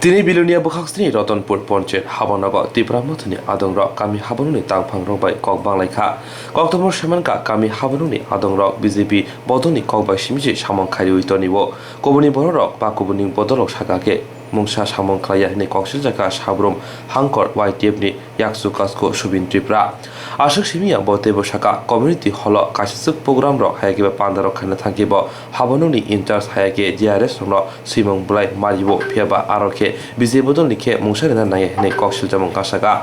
তিনি বিলুনিয়া বখাকসনি রতনপুর পঞ্চের হাবনগর ত্রিপুরামথনি আদংরক কামি হাবনুনি তাংফাং রবাই কক বাংলাইখা কক্তমর সেমানকা কামি হাবনুনি আদংরক বিজেপি বদনি ককবাই সিমিজি সামং খারি উইতনিব কবনি বড়রক বা কবনি বদলক সাগাকে মুংসা সামং খাইয়া নে কক্সিল জায়গা সাবরম হাংকর ওয়াইটিএফনি ইয়াকসু কাসকো সুবিন ত্রিপুরা আশক সিমিয়া বতেব শাখা কমিউনিটি হল কাশিসুক প্রোগ্রাম রক হায়াকে পান্দারক খানে থাকিব হাবনুনি ইনচার্জ হায়াকে জিআরএস রং সিমং ব্লাই মারিব ফিয়াবা আরকে বিজেপি বদল লিখে মুংসারেনা নায়ে নে কক্সিল জামং কাসাগা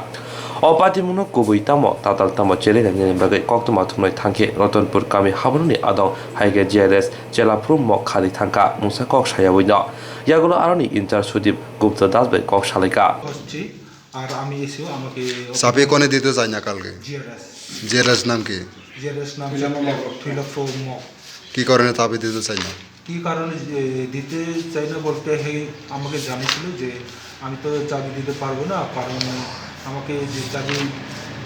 অপাতিমুনো কুবুই তামো তাতাল তামো চেলে নেনে বাগে কক্তমা থুমনাই থাঙ্কে রতনপুর কামি হাবনুনি আদং হাইগে জিআরএস জেলা ফ্রুম মক খালি থাঙ্কা মুসা কক সায়াবইন ইয়াগুলো আরনি ইনচার্জ সুদীপ গুপ্ত দাসবে কক সালাইকা হচ্ছে আর আমি এসেও আমাকে চাপে কোনে দিতে চাই না কালকে জিআরএস জিআরএস নাম কি নাম মক কি কারণে চাপে দিতে চাই না কি কারণে দিতে চাই না বলতে আমাকে জানিয়েছিল যে আমি তো চাবি দিতে পারবো না, কারণ আমাকে যে চাবি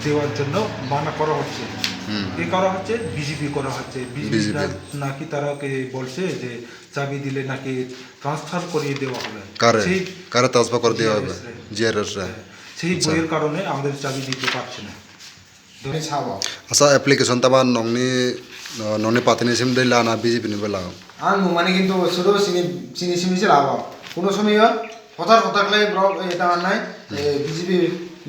দেওয়ার জন্য মানা করা হচ্ছে। কি করা হচ্ছে? বিজেপি করা হচ্ছে। বিজেপি নাকি তারাকে বলছে যে চাবি দিলে নাকি ট্রান্সফার করিয়ে দেওয়া হবে। কারে ট্রান্সফার করে দেওয়া হবে? জিআরএস রা। সেই বইয়ের কারণে আমাদের চাবি দিতে পারছে না। আচ্ছা এপ্লিকেশন তাবা নংনি পাতিনিसिम दै लाना বিজেপি নিবে লাও आं माने किन्तु सुदो सिनि सिमिसे लाबो कोनो समय हथार ब्रक एटा माननाय बिजेपि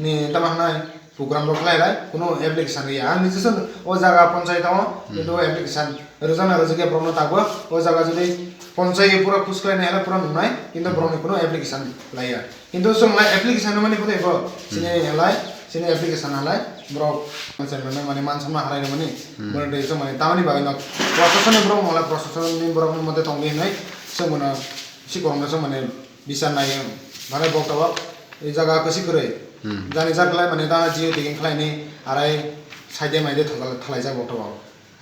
नि एटा माननाय प्रोग्राम रखलायलाय कोनो एप्लिकेशन गैया आं निजेसो ओ जागा पन्चायताव किन्तु एप्लिकेशन रोजाना रोजके ब्रनो तागो ओ जागा जुदि पन्चायत पुरा खुसखायनाय हला पुरा नुनाय किन्तु ब्रनो कोनो एप्लिकेशन लाया किन्तु सोंलाय एप्लिकेशन माने कोथायबो सिनि हलाय सिनि एप्लिकेशन हलाय ब्रक माने मानसमा हारायनो माने बरदे जों माने तामानि बागै न प्रशासन ब्रक मला प्रशासननि ब्रकनि मते तंगि होनाय जों माने सिगरनो जों माने बिसार नायो माने बक्तवा ए जागा कसी करे जानि जागलाय माने दा जियो दिगिं खलायनि आराय साइडे माइदे थालाय जा बक्तवा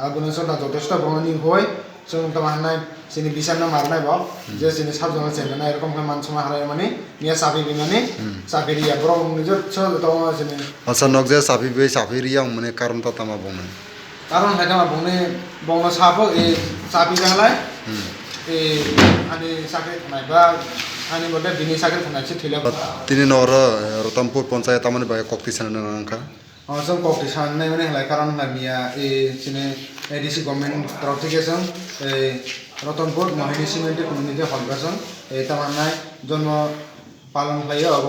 आ गुनो सदा जथेष्ट ब्रकनि होय जों तामानाय सिनि बिसारना मारनाय बा जे सिनि साबजन सेना एरकम मानसमा हाराय माने निया साबि बिमाने साबिरिया ब्रक निजो छ दङ सिनि अच्छा नगजे साफिरिया माने कारण तामा बुंनो कारण हायमा बुंनो साफो ए साबि जालाय ए आनि साख्रि थानाय बा आनि बदे बिनि साख्रि थानाय से थैला तिनि नर रतनपुर पन्चायत तामानि बाय कक्ति सानना नांखा जों कक्ति साननाय माने हलाय कारण मिया ए सिने एडिसि गभर्नमेन्ट प्रटिकेसन ए रतनपुर महिनी सिमेन्टि कम्युनिटि हलगासन ए तामानाय जन्म पालन खायो अब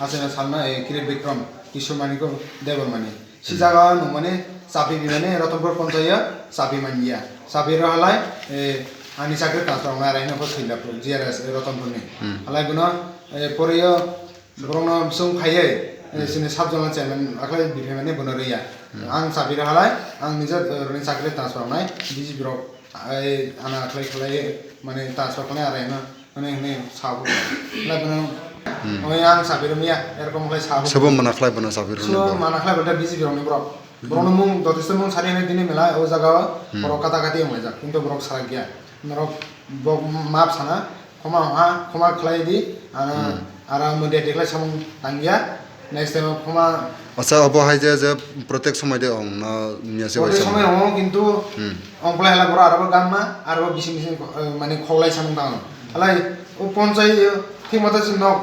आसेना सालना ए किरे विक्रम किशोरमानिको देवरमानि सि जागा नु माने साफि बिमाने रतनपुर पन्चायत साफि मानिया साफि रहलाय ए आनि साख्रि ट्रान्सफार मारायनो फसैला जिआरएस रतनपुरनि हलाय गुनो परियो ब्रनो सं खायै सिने साबजन चेयरमेन आखलाय बिफेमाने बनो रैया आं साफि रहलाय आं निजे रनि साख्रि ट्रान्सफार माय बिजि ब्रक आना आखलाय खलाय माने ट्रान्सफार खालाय आरायनो माने ने साबो हलाय गुनो ओय आं साफि रमिया एरकम खलाय साबो सबो मानाखलाय बनो साफि रनि सब मानाखलाय बदा बिजि ब्रकनि ब्रक ब्रनो मुं दतेस्त मुं सारिने दिनै मेला ओ जागा ब्रक काटा काटी मजा किन्तु ब्रक सारा गया नरक बक माप साना खमा खलाय दि आरा मदे देखलाय सामं तांगिया नेक्स्ट टाइम खमा अच्छा अब हाय जे प्रत्येक समय दे अं ना नियासे प्रत्येक समय हो किन्तु अंपलाय हला बरा आरो गाममा आरो बिसिं माने खलाय सामं तां हलाय ओ पन्चायत थि मते न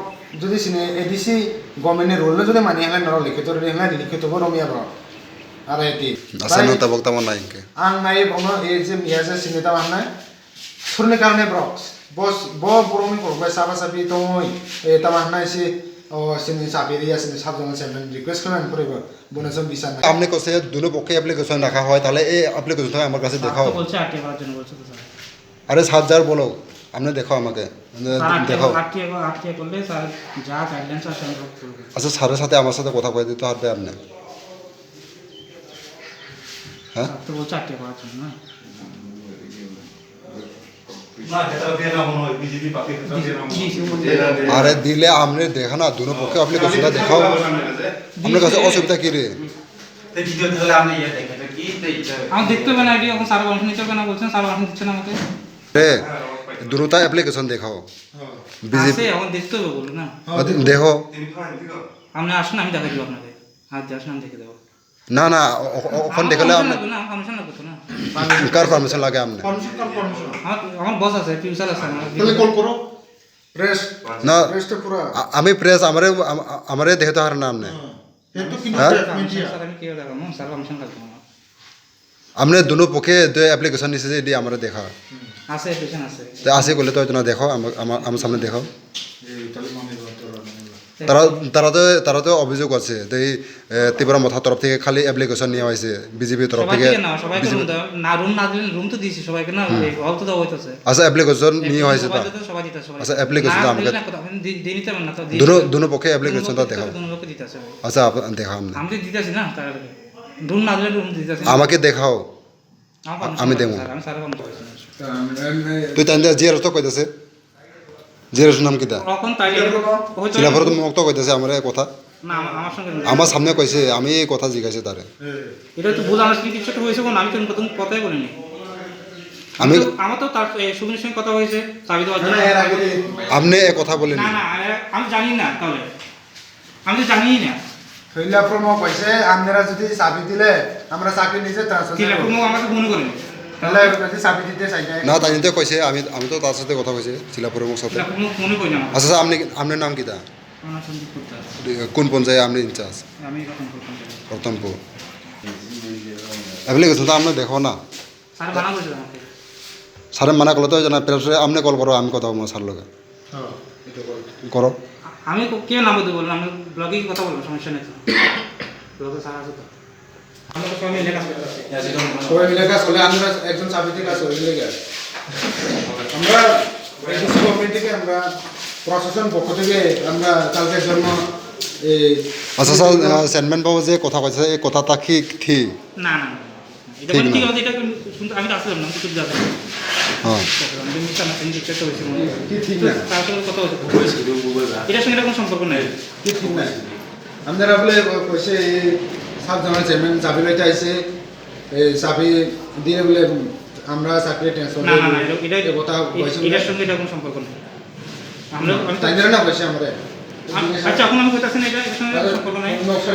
जुदि सिने एडिसि गभर्नमेन्टनि रुल न जुदि मानि हलाय नर लिखित बो रमिया बरो आरो एति आसानो तबक तामा नायके आं नाय बनो ए जे मियाजे सिनेता माननाय सुरनि कारणे ब्रक्स बस बरमनि करबाय साबा साबि दङै ए तामानाय से ओ सिनि साबिरिया सिनि साबजन चेयरमेन रिक्वेस्ट करन पड़ेबो बोनसम बिसान आपने कसे दुनो पक्षे एप्लीकेशन रखा হয় তাহলে এই অ্যাপ্লিকেশনটা আমার কাছে দেখাও বলছে আটকে করার জন্য বলছে তো স্যার আরে 7000 বলো আপনি দেখাও আমাকে দেখাও আটকে করলে স্যার যা গাইডলাইন্স আছে আমি করব আচ্ছা স্যারের সাথে আমার সাথে কথা কই দিতে পারবে আপনি হ্যাঁ তো বলছে আটকে করার জন্য না আরে দিলে আমনে দেখা না দুনো পক্ষে অ্যাপ্লিকেশনটা দেখাও আপনার কাছে অসুবিধা কি রে আমি দেখতে হবে না আইডি এখন স্যার পারমিশন নিতে হবে না বলছেন স্যার পারমিশন দিচ্ছেন আমাকে রে দুটোটা অ্যাপ্লিকেশন দেখাও বিজেপি এখন দেখতে হবে বলুন না দেখো আপনি আসুন আমি দেখাই দেবো আপনাকে হাত দিয়ে আসুন আমি দেখে দেবো না না ওখান দেখালে আপনি পারমিশন লাগবে তো না কার পারমিশন লাগে আপনি পারমিশন আমার বস আছে ফিউচার আছে আমার তাহলে কল করো প্রেস না প্রেসটা পুরা আমি প্রেস আমারে দেখতে হার নাম নেই কিন্তু কি হ্যাঁ? স্যার আমি কি দেখাম স্যার পারমিশন লাগবে আমার আপনি দুনো পক্ষে অ্যাপ্লিকেশন নিছে যে এটি আমার দেখা আছে পেশেন্ট আছে তো আসে করলে তো হয়তো না দেখো আমার সামনে দেখো এই তাহলে মানে তোরা তারা তো অভিযোগ আছে তো এই ত্রিপুরা মথা তরফ থেকে খালি অ্যাপ্লিকেশন নেওয়া হয়েছে বিজেপি তরফ থেকে সবাইকে না সবাইকে রুম দাও না রুম না দিলে রুম তো দিয়েছি সবাইকে না অল তো দেওয়া হইতেছে আচ্ছা অ্যাপ্লিকেশন নিয়ে হয়েছে তা সবাই দিতে সবাই আচ্ছা, application টা আমাকে- দিয়ে নিতে পারেন না তো দুনো পক্ষে অ্যাপ্লিকেশনটা দেখাও দুনো লোকে দিতেছে আচ্ছা দেখাও আপনি আমি তো দিতেছি না তার রুম না দিলে রুম দিতেছি আমাকে দেখাও আমি দেখবো। আমি স্যার পারমিশন তুই তাই জিয়ার তো কইতেছে জিয়ার নাম কিতা তখন তাই হয়তো চিলাফর তো মুক্ত কইতেছে আমার কথা না আমার সঙ্গে আমার সামনে কইছে আমি এই কথা জিজ্ঞাসা তারে এটা তো ভুল আমার স্মৃতি ছোট হয়েছে কোন আমি তো প্রথম কথাই বলিনি আমার তো তার সুবিনের সঙ্গে কথা হয়েছে চাবি দেওয়ার জন্য এর আগে আপনি এ কথা বলেন না না আমি জানি না তাহলে আমি তো জানিই না শৈলা প্রমো কইছে আপনারা যদি চাবি দিলে আমরা চাকরি নিজে ট্রান্সফার ঠিক আছে আমাকে মনে করেনি তাহলে যদি চাবি দিতে চাই না তাই নিতে কইছে আমি তো তার সাথে কথা কইছে চিলাপুরের মুখ সাথে মনে করি না আমার। আচ্ছা আপনি আপনার নাম কিতা আমার সঙ্গে করতে আছে। কোন পঞ্চায়েত আপনি ইনচার্জ আমি এরকম করতাম প্রথমপুর অ্যাপ্লিকেশন তো আপনি দেখো না স্যার মানা করেছিল আমাকে স্যারে মানা করলে তো জানা প্রেসে আপনি কল করো আমি কথা বলবো স্যার লোকে করো আমি কে নাম বলতে বললাম আমি ব্লগে কথা বলবো সমস্যা নেই ব্লগে স্যার আছে তো আমরা তো সবাই লেখা সবাই মিলে কাজ করলে আমরা একজন চাবিতে কাজ করে মিলে গেছে আমরা এসএসসি গভর্নমেন্ট থেকে আমরা প্রশাসন পক্ষ থেকে আমরা কালকের জন্য এই আচ্ছা স্যার চেয়ারম্যান বাবু যে কথা কইছে এই কথাটা কি ঠিক না না এটা ঠিক ঠিক না। আছে এটা শুনতে আমি তো আসলাম না কিছু যাবে হ্যাঁ আমি মিস্টার না চিন্তা করতে হয়েছে মনে হয়। কি ঠিক তো না তার সঙ্গে কথা হচ্ছে এটার সঙ্গে এটা কোনো সম্পর্ক নেই কি ঠিক না আপনারা বলে কইছে সাব জনের চেয়ারম্যান চাবি লইতে আইছে এই চাবি দিয়ে বলে আমরা চাকরি ট্রান্সফার না না না এটা কথা কইছে এটার সঙ্গে এটা কোনো সম্পর্ক নেই আমরা আমি তাই না কইছে আমরা আচ্ছা এখন আমি কইতাছি না এটা এর সঙ্গে সম্পর্ক নাই নকশা